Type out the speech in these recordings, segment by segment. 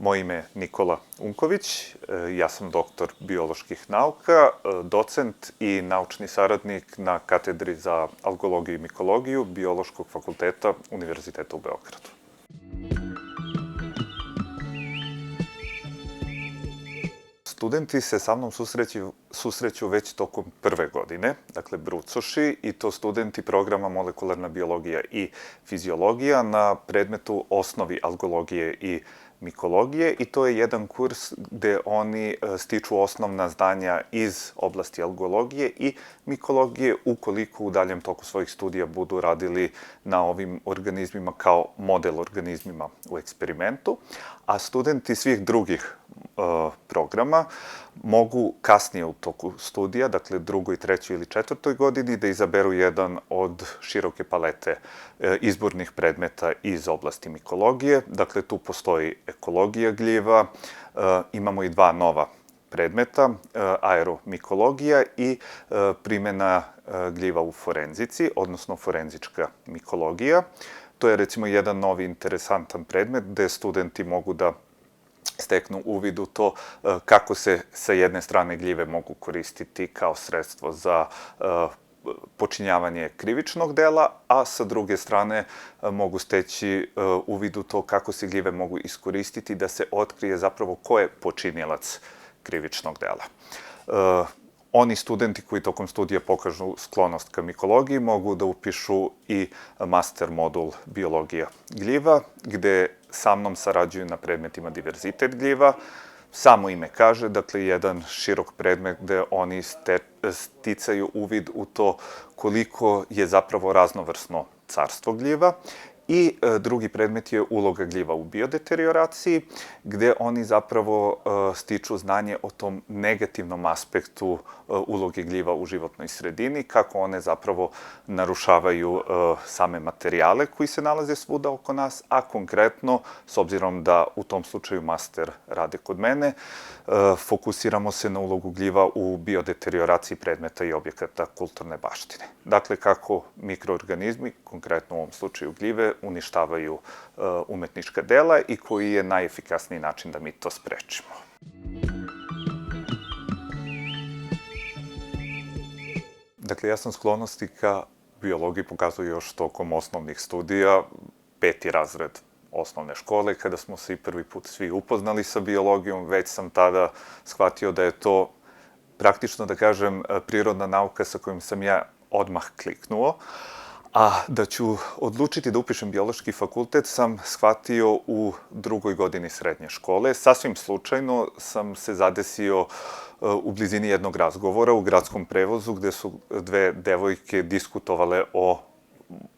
Moje ime je Nikola Unković, ja sam doktor bioloških nauka, docent i naučni saradnik na katedri za algologiju i mikologiju Biološkog fakulteta Univerziteta u Beogradu. Studenti se sa mnom susreću već tokom prve godine, dakle brucoši, i to studenti programa molekularna biologija i fiziologija na predmetu osnovi algologije i mikologije, i to je jedan kurs gde oni stiču osnovna znanja iz oblasti algologije i mikologije ukoliko u daljem toku svojih studija budu radili na ovim organizmima kao model organizmima u eksperimentu, a studenti svih drugih programa mogu kasnije u toku studija, dakle drugoj, trećoj ili četvrtoj godini, da izaberu jedan od široke palete izbornih predmeta iz oblasti mikologije. Dakle, tu postoji ekologija gljiva, imamo i dva nova predmeta, aeromikologija i primjena gljiva u forenzici, odnosno forenzička mikologija. To je recimo jedan novi interesantan predmet gde studenti mogu da steknu uvid u to kako se sa jedne strane gljive mogu koristiti kao sredstvo za počinjavanje krivičnog dela, a sa druge strane mogu steći uvid u to kako se gljive mogu iskoristiti da se otkrije zapravo ko je počinilac krivičnog dela. Oni studenti koji tokom studija pokažu sklonost ka mikologiji mogu da upišu i master modul biologija gljiva, gde sa mnom sarađuju na predmetima diverzitet gljiva. Samo ime kaže, dakle, jedan širok predmet gde oni sticaju uvid u to koliko je zapravo raznovrsno carstvo gljiva. I drugi predmet je uloga gljiva u biodeterioraciji, gde oni zapravo stiču znanje o tom negativnom aspektu uloge gljiva u životnoj sredini, kako one zapravo narušavaju same materijale koji se nalaze svuda oko nas, a konkretno, s obzirom da u tom slučaju master rade kod mene, fokusiramo se na ulogu gljiva u biodeterioraciji predmeta i objekata kulturne baštine. Dakle, kako mikroorganizmi, konkretno u ovom slučaju gljive, uništavaju umetnička dela i koji je najefikasniji način da mi to sprečimo. Dakle, ja sam sklonosti ka biologiji pokazao još tokom osnovnih studija, 5. razred osnovne škole, kada smo se i prvi put svi upoznali sa biologijom, već sam tada shvatio da je to praktično, da kažem, prirodna nauka sa kojom sam ja odmah kliknuo, a da ću odlučiti da upišem biološki fakultet sam shvatio u drugoj godini srednje škole. Sasvim slučajno sam se zadesio u blizini jednog razgovora u gradskom prevozu gde su dve devojke diskutovale o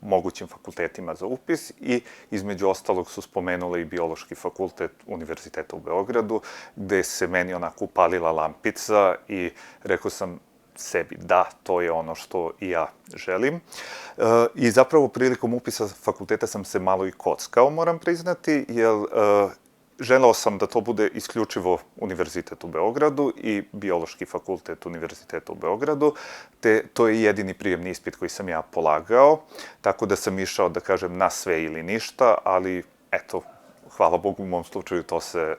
mogućim fakultetima za upis i između ostalog su spomenule i biološki fakultet Univerziteta u Beogradu, gde se meni onako upalila lampica i rekao sam sebi da, to je ono što i ja želim. I zapravo prilikom upisa fakulteta sam se malo i kockao, moram priznati, jer želeo sam da to bude isključivo Univerzitet u Beogradu i Biološki fakultet Univerziteta u Beogradu, te to je jedini prijemni ispit koji sam ja polagao, tako da sam išao, da kažem, na sve ili ništa, ali eto, hvala Bogu, u mom slučaju to se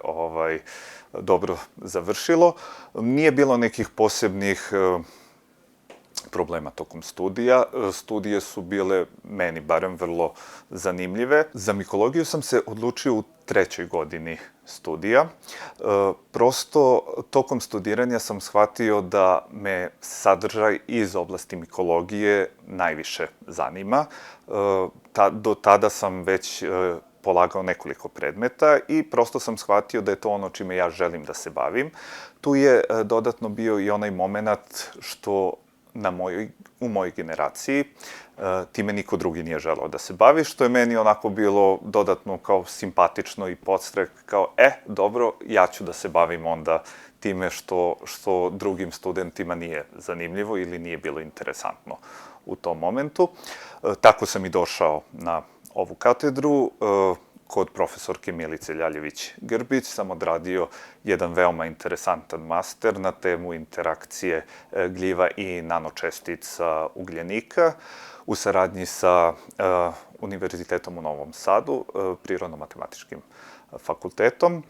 dobro završilo. Nije bilo nekih posebnih problema tokom studija. Studije su bile, meni barem, vrlo zanimljive. Za mikologiju sam se odlučio u 3. godini studija. Prosto, tokom studiranja sam shvatio da me sadržaj iz oblasti mikologije najviše zanima. Do tada sam već polagao nekoliko predmeta i prosto sam shvatio da je to ono čime ja želim da se bavim. Tu je dodatno bio i onaj moment što u mojoj generaciji time niko drugi nije želeo da se bavi, što je meni onako bilo dodatno kao simpatično i podstrek, kao dobro, ja ću da se bavim onda time što drugim studentima nije zanimljivo ili nije bilo interesantno u tom momentu. Tako sam i došao na ovu katedru. Kod profesorke Milice Ljaljević-Grbić sam odradio jedan veoma interesantan master na temu interakcije gljiva i nanočestica ugljenika u saradnji sa Univerzitetom u Novom Sadu, Prirodno-matematičkim fakultetom,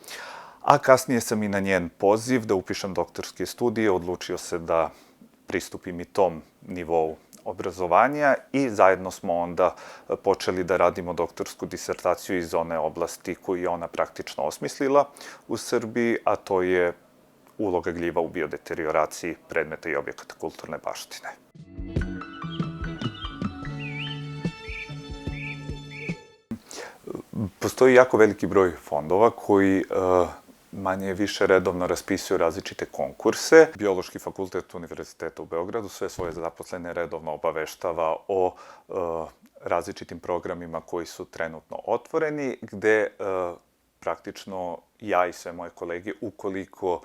a kasnije sam i na njen poziv da upišem doktorske studije odlučio se da pristupim i tom nivou obrazovanja i zajedno smo onda počeli da radimo doktorsku disertaciju iz one oblasti koju je ona praktično osmislila u Srbiji, a to je uloga gljiva u biodeterioraciji predmeta i objekata kulturne baštine. Postoji jako veliki broj fondova koji manje više redovno raspisuju različite konkurse. Biološki fakultet Univerziteta u Beogradu sve svoje zaposlene redovno obaveštava o različitim programima koji su trenutno otvoreni, gde praktično ja i sve moje kolege, ukoliko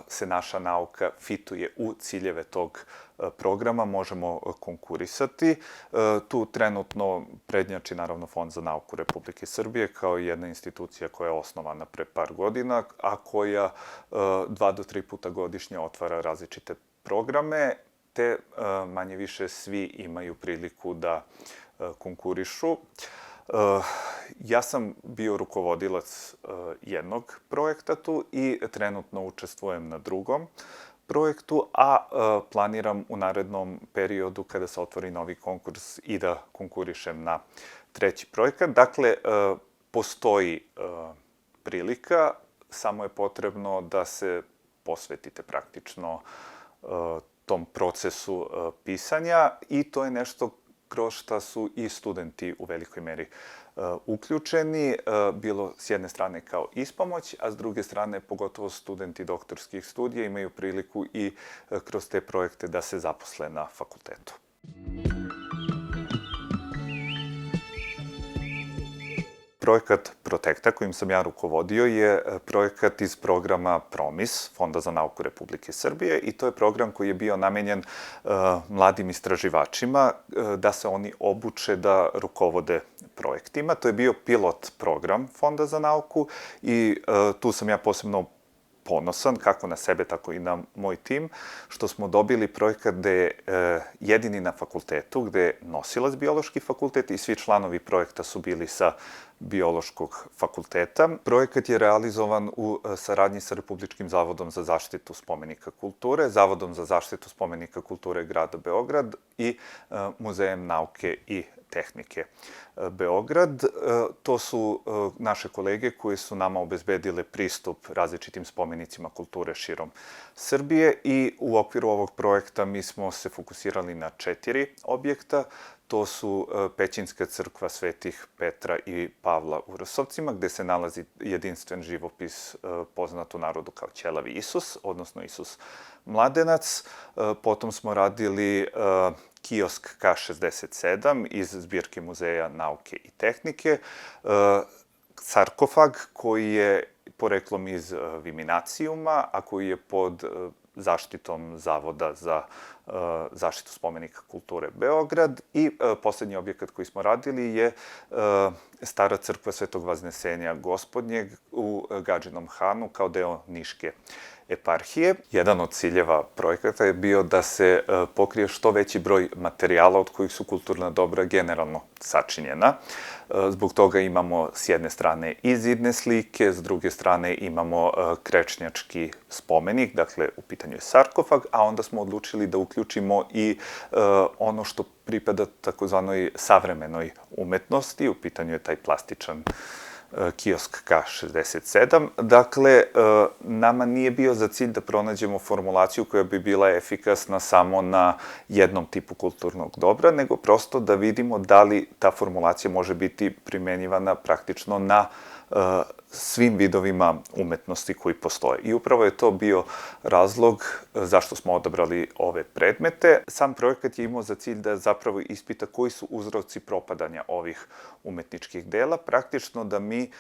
se naša nauka fituje u ciljeve tog programa, možemo konkurisati. Tu trenutno prednjači naravno Fond za nauku Republike Srbije kao jedna institucija koja je osnovana pre par godina, a koja 2 do 3 puta godišnje otvara različite programe, te manje više svi imaju priliku da konkurišu. Ja sam bio rukovodilac jednog projekta tu i trenutno učestvujem na drugom projektu, a planiram u narednom periodu kada se otvori novi konkurs i da konkurišem na treći projekat. Dakle, postoji prilika, samo je potrebno da se posvetite praktično tom procesu pisanja i to je nešto kroz šta su i studenti u velikoj meri uključeni, bilo s jedne strane kao ispomoć, a s druge strane pogotovo studenti doktorskih studija imaju priliku i kroz te projekte da se zaposle na fakultetu. Projekat Protekta, kojim sam ja rukovodio, je projekat iz programa PROMIS, Fonda za nauku Republike Srbije, i to je program koji je bio namenjen mladim istraživačima da se oni obuče da rukovode projektima. To je bio pilot program Fonda za nauku i tu sam ja posebno ponosan, kako na sebe, tako i na moj tim, što smo dobili projekat gde je jedini na fakultetu, gde je nosilac biološki fakultet i svi članovi projekta su bili sa biološkog fakulteta. Projekat je realizovan u saradnji sa Republičkim zavodom za zaštitu spomenika kulture, Zavodom za zaštitu spomenika kulture grada Beograd i Muzejem nauke i tehnike Beograd. To su naše kolege koji su nama obezbedile pristup različitim spomenicima kulture širom Srbije i u okviru ovog projekta mi smo se fokusirali na 4 objekta. To su Pećinska crkva Svetih Petra i Pavla u Rosovcima, gde se nalazi jedinstven živopis poznat u narodu kao Ćelavi Isus, odnosno Isus Mladenac. Potom smo radili kiosk K67 iz zbirke Muzeja nauke i tehnike, sarkofag koji je poreklom iz Viminacijuma, a koji je pod zaštitom Zavoda za zaštitu spomenika kulture Beograd i poslednji objekat koji smo radili je stara crkva Svetog Vaznesenja Gospodnjeg u Gadžinom Hanu kao deo Niške eparhije. Jedan od ciljeva projekata je bio da se pokrije što veći broj materijala od kojih su kulturna dobra generalno sačinjena. Zbog toga imamo s jedne strane i zidne slike, s druge strane imamo krečnjački spomenik, dakle u pitanju je sarkofag, a onda smo odlučili da uključimo i ono što pripada takozvanoj savremenoj umetnosti, u pitanju je taj plastičan kiosk K67. Dakle, nama nije bio za cilj da pronađemo formulaciju koja bi bila efikasna samo na jednom tipu kulturnog dobra, nego prosto da vidimo da li ta formulacija može biti primenjivana praktično na svim vidovima umetnosti koji postoje. I upravo je to bio razlog zašto smo odabrali ove predmete. Sam projekat je imao za cilj da zapravo ispita koji su uzroci propadanja ovih umetničkih dela, praktično da mi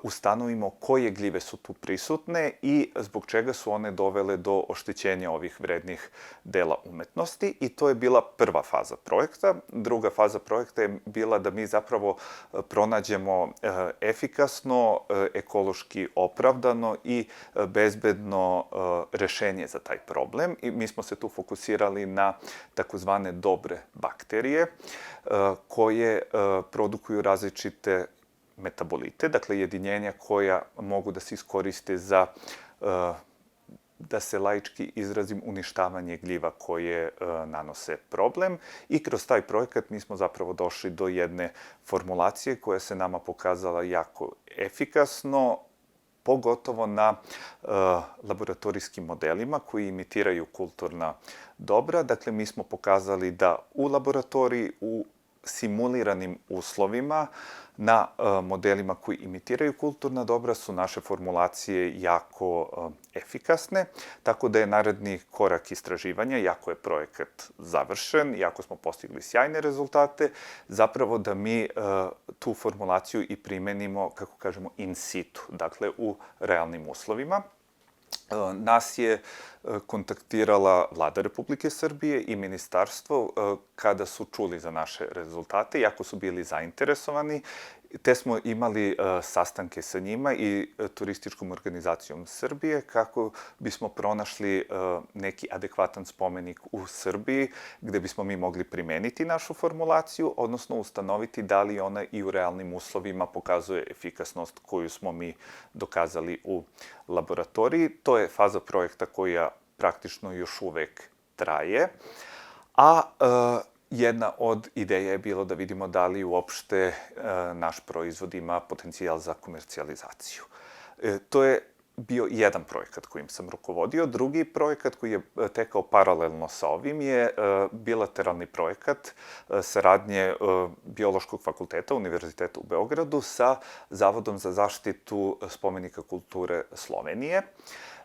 ustanovimo koje gljive su tu prisutne i zbog čega su one dovele do oštećenja ovih vrednih dela umetnosti. I to je bila prva faza projekta. Druga faza projekta je bila da mi zapravo pronađemo efikasno, ekološki opravdano i bezbedno rešenje za taj problem. I mi smo se tu fokusirali na takozvane dobre bakterije koje produkuju različite metabolite, dakle jedinjenja koja mogu da se iskoriste za, da se laički izrazim, uništavanje gljiva koje nanose problem. I kroz taj projekat mi smo zapravo došli do jedne formulacije koja se nama pokazala jako efikasno, pogotovo na laboratorijskim modelima koji imitiraju kulturna dobra. Dakle, mi smo pokazali da u laboratoriji, u simuliranim uslovima, na modelima koji imitiraju kulturna dobra su naše formulacije jako efikasne, tako da je naredni korak istraživanja, jako je projekat završen, jako smo postigli sjajne rezultate, zapravo da mi tu formulaciju i primenimo, kako kažemo, in situ, dakle u realnim uslovima. Nas je kontaktirala Vlada Republike Srbije i ministarstvo kada su čuli za naše rezultate, jako su bili zainteresovani, te smo imali sastanke sa njima i turističkom organizacijom Srbije kako bismo pronašli neki adekvatan spomenik u Srbiji gde bismo mi mogli primeniti našu formulaciju, odnosno ustanoviti da li ona i u realnim uslovima pokazuje efikasnost koju smo mi dokazali u laboratoriji. To je faza projekta koja praktično još uvek traje, a jedna od ideja je bilo da vidimo da li uopšte naš proizvod ima potencijal za komercijalizaciju. To je bio jedan projekat kojim sam rukovodio. Drugi projekat koji je tekao paralelno sa ovim je bilateralni projekat saradnje Biološkog fakulteta Univerziteta u Beogradu sa Zavodom za zaštitu spomenika kulture Slovenije,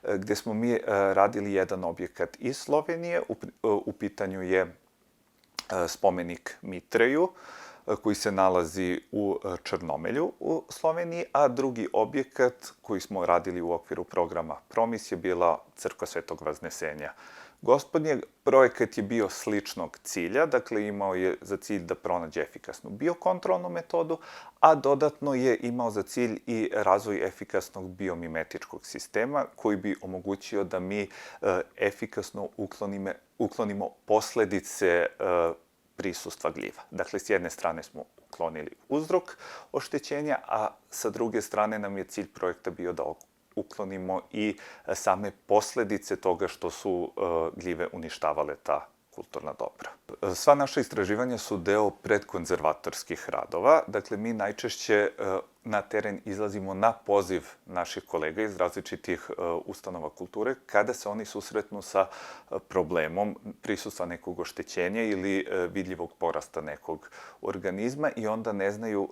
gde smo mi radili jedan objekat iz Slovenije. U pitanju je spomenik Mitreju, koji se nalazi u Črnomelju u Sloveniji, a drugi objekat koji smo radili u okviru programa PROMIS je bila Crkva Svetog Vaznesenja Gospodnjeg. Projekat je bio sličnog cilja, dakle imao je za cilj da pronađe efikasnu biokontrolnu metodu, a dodatno je imao za cilj i razvoj efikasnog biomimetičkog sistema koji bi omogućio da mi efikasno uklonimo posledice prisustva gljiva. Dakle, s jedne strane smo uklonili uzrok oštećenja, a sa druge strane nam je cilj projekta bio da uklonimo i same posledice toga što su gljive uništavale ta kulturna dobra. Sva naša istraživanja su deo predkonzervatorskih radova. Dakle, mi najčešće na teren izlazimo na poziv naših kolega iz različitih ustanova kulture kada se oni susretnu sa problemom prisustva nekog oštećenja ili vidljivog porasta nekog organizma i onda ne znaju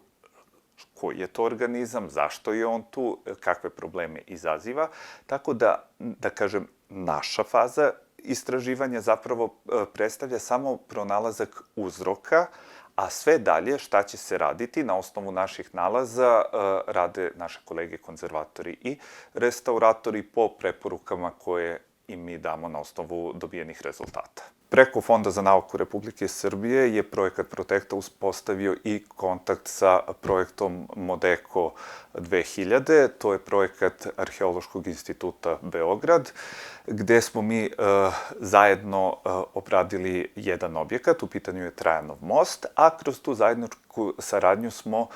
koji je to organizam, zašto je on tu, kakve probleme izaziva. Tako da kažem, naša faza istraživanja zapravo predstavlja samo pronalazak uzroka, a sve dalje šta će se raditi na osnovu naših nalaza rade naše kolege konzervatori i restauratori po preporukama koje im mi damo na osnovu dobijenih rezultata. Preko Fonda za nauku Republike Srbije je projekat Protekta uspostavio i kontakt sa projektom Modeko 2000. To je projekat Arheološkog instituta Beograd, gde smo mi zajedno obradili jedan objekat, u pitanju je Trajanov most, a kroz tu zajedničku saradnju smo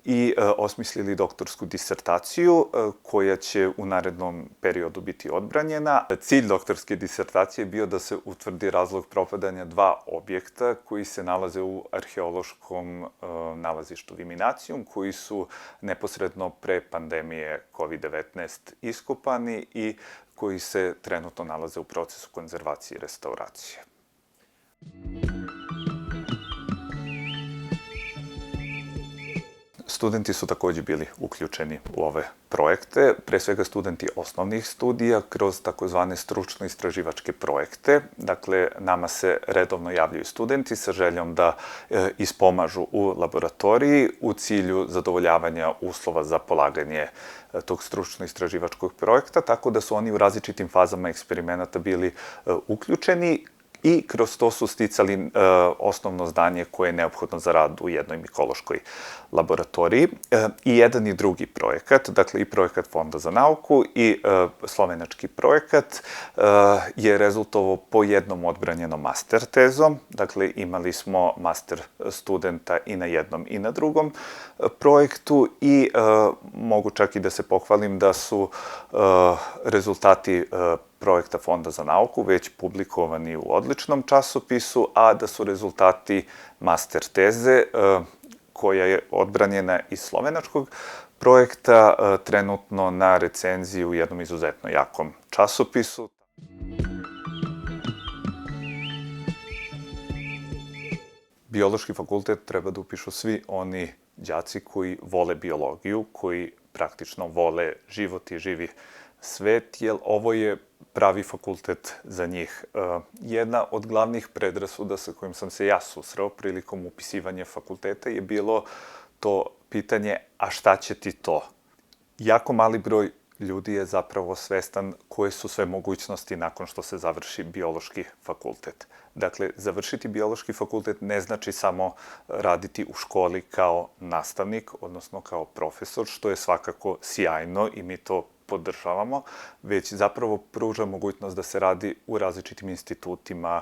i osmislili doktorsku disertaciju koja će u narednom periodu biti odbranjena. Cilj doktorske disertacije je bio da se utvrdi razlog propadanja dva objekta koji se nalaze u arheološkom nalazištu Viminacijum, koji su neposredno pre pandemije COVID-19 iskopani i koji se trenutno nalaze u procesu konzervacije i restauracije. Studenti su takođe bili uključeni u ove projekte, pre svega studenti osnovnih studija kroz takozvane stručno-istraživačke projekte. Dakle, nama se redovno javljaju studenti sa željom da ispomažu u laboratoriji u cilju zadovoljavanja uslova za polaganje tog stručno-istraživačkog projekta, tako da su oni u različitim fazama eksperimenata bili uključeni i kroz to su sticali osnovno znanje koje je neophodno za rad u jednoj mikološkoj laboratoriji. I jedan i drugi projekat, dakle i projekat Fonda za nauku i slovenački projekat je rezultovao po jednom odbranjenom master tezom, dakle imali smo master studenta i na jednom i na drugom projektu i mogu čak i da se pohvalim da su rezultati projekta Fonda za nauku već publikovani u odličnom časopisu, a da su rezultati master teze, koja je odbranjena iz slovenačkog projekta, trenutno na recenziji u jednom izuzetno jakom časopisu. Biološki fakultet treba da upišu svi oni đaci koji vole biologiju, koji praktično vole život i živi svet, jer ovo je pravi fakultet za njih. Jedna od glavnih predrasuda sa kojim sam se ja susreo prilikom upisivanja fakulteta je bilo to pitanje, a šta će ti to? Jako mali broj ljudi je zapravo svestan koje su sve mogućnosti nakon što se završi biološki fakultet. Dakle, završiti biološki fakultet ne znači samo raditi u školi kao nastavnik, odnosno kao profesor, što je svakako sjajno i mi to podržavamo, već zapravo pruža mogućnost da se radi u različitim institutima,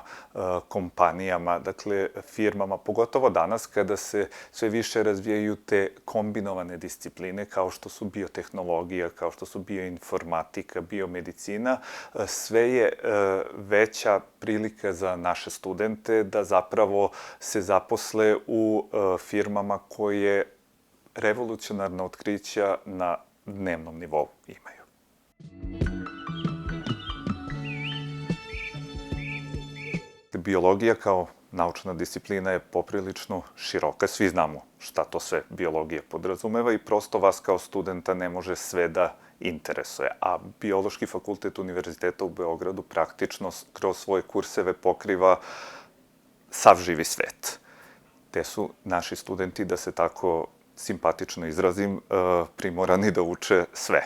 kompanijama, dakle firmama, pogotovo danas kada se sve više razvijaju te kombinovane discipline kao što su biotehnologija, kao što su bioinformatika, biomedicina, sve je veća prilika za naše studente da zapravo se zaposle u firmama koje revolucionarna otkrića na dnevnom nivou imaju. Biologija kao naučna disciplina je poprilično široka. Svi znamo šta to sve biologija podrazumeva i prosto vas kao studenta ne može sve da interesuje. A Biološki fakultet Univerziteta u Beogradu praktično kroz svoje kurseve pokriva sav živi svet. Te su naši studenti, da se tako simpatično izrazim, primorani da uče sve.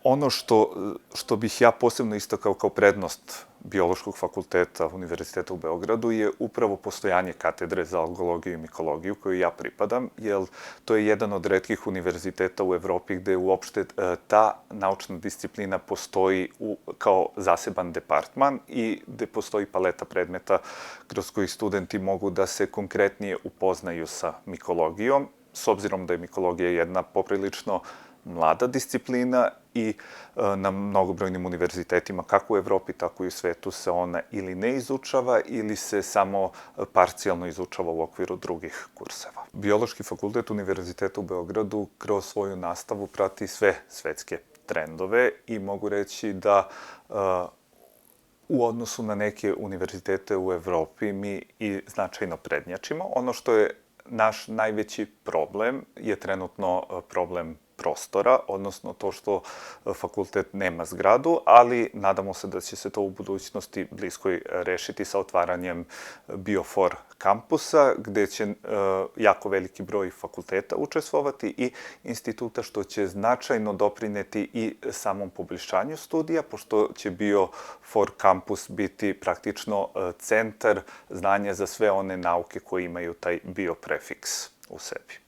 Ono što bih ja posebno istakao kao prednost Biološkog fakulteta Univerziteta u Beogradu je upravo postojanje katedre za algologiju i mikologiju koju ja pripadam, jer to je jedan od retkih univerziteta u Evropi gde uopšte ta naučna disciplina postoji kao zaseban departman i gde postoji paleta predmeta kroz koji studenti mogu da se konkretnije upoznaju sa mikologijom, s obzirom da je mikologija jedna poprilično mlada disciplina i na mnogobrojnim univerzitetima, kako u Evropi, tako i u svetu, se ona ili ne izučava ili se samo parcijalno izučava u okviru drugih kurseva. Biološki fakultet Univerziteta u Beogradu kroz svoju nastavu prati sve svetske trendove i mogu reći da u odnosu na neke univerzitete u Evropi mi i značajno prednjačimo. Ono što je naš najveći problem je trenutno problem prostora, odnosno to što fakultet nema zgradu, ali nadamo se da će se to u budućnosti bliskoj rešiti sa otvaranjem Biofor kampusa, gde će jako veliki broj fakulteta učestvovati i instituta, što će značajno doprineti i samom poboljšanju studija, pošto će Biofor kampus biti praktično centar znanja za sve one nauke koje imaju taj bio prefiks u sebi.